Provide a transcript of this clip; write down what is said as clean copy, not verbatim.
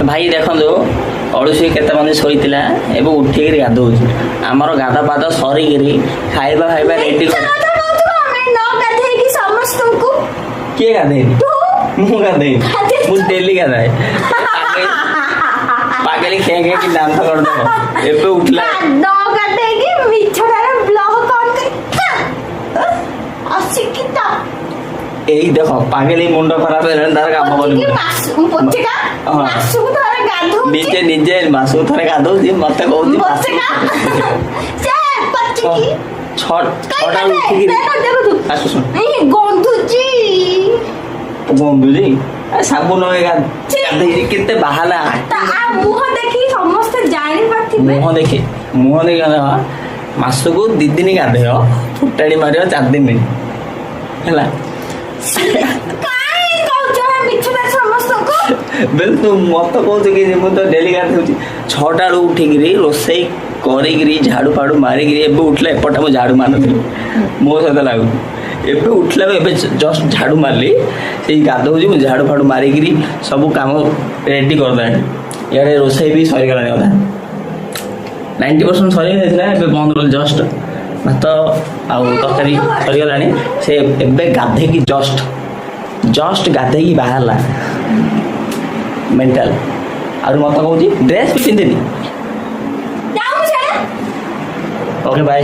ଭାଇ ଦେଖନ୍ତୁ ଅଳସୁଆ କେତେ ମନ୍ଦି ଶୋଇଥିଲା ଏବେ ଉଠିକିରି ଗାଧଉଛି। ଆମର ଗାଧା ପାଦ ସରିକିରି ଖାଇବା ଖାଇବା ରେଡି କିଏ ଗାଧେଇନି ମୁଁ ଗାଧେଇନି ମୁଁ ଡେଲି ଗାଧାଏ ପାଗଳି ଖେଁ ଖେଁ କି ଦାନ୍ତ କରିଦେବ ଏବେ ଉଠିଲା ଏଇ ଦେଖ ପାଗଳି ମୁଣ୍ଡ ଖରାପ ହେଲାଣି ତାର କାମ କରୁନି ନିଜେ ନିଜେ ମାସକୁ ଥରେ ଗାଧଉଛି ମତେ କହୁଛି ଛଅଟା ଉଠିକିରି ଗନ୍ଧୁଛି ସାବୁନ ଗାଧେଇଛି କେତେ ବାହାନା ମୁହଁ ଦେଖି ସମସ୍ତେ ଜାଣିପାରିଥିବେ। ମୁହଁ ଦେଖି ଗାଧେଇବା ମାସକୁ 2 ଦିନ ଗାଧେଇବ ଫୁଟାଣି ମାରିବ 4 ଦିନ ହେଲା ବେଲେ ତୁ ମତେ କହୁଛୁ କି ମୁଁ ତ ଡେଲି ଗାଧଉଛି 6ଟା ବେଳୁ ଉଠିକିରି ରୋଷେଇ କରିକିରି ଝାଡୁ ଫାଡୁ ମାରିକିରି ଏବେ ଉଠିଲା ଏପଟେ ମୁଁ ଝାଡୁ ମାରୁଥିଲି ମୋ ସହିତ ଲାଗୁଛି ଏବେ ଉଠିଲା ଏବେ ଜଷ୍ଟ ଝାଡୁ ମାରିଲି ସେଇ ଗାଧଉଛି ମୁଁ ଝାଡୁ ଫାଡୁ ମାରିକିରି ସବୁ କାମ ରେଡି କରିଦେଲାଣି ଇଆଡେ ରୋଷେଇ ବି ସରିଗଲାଣି ଅଧା 90% ସରିଯାଇଥିଲା ଏବେ ବନ୍ଦ କଲି ଜଷ୍ଟ ଭାତ ଆଉ ତରକାରୀ ସରିଗଲାଣି ସେ ଏବେ ଗାଧେଇକି ଜଷ୍ଟ ଗାଧେଇକି ବାହାରିଲା ମେଣ୍ଟାଲ ଆଉ ମତେ କହୁଛି ଡ୍ରେସ୍ ବି ପିନ୍ଧିନି ଓକେ ବାଏ।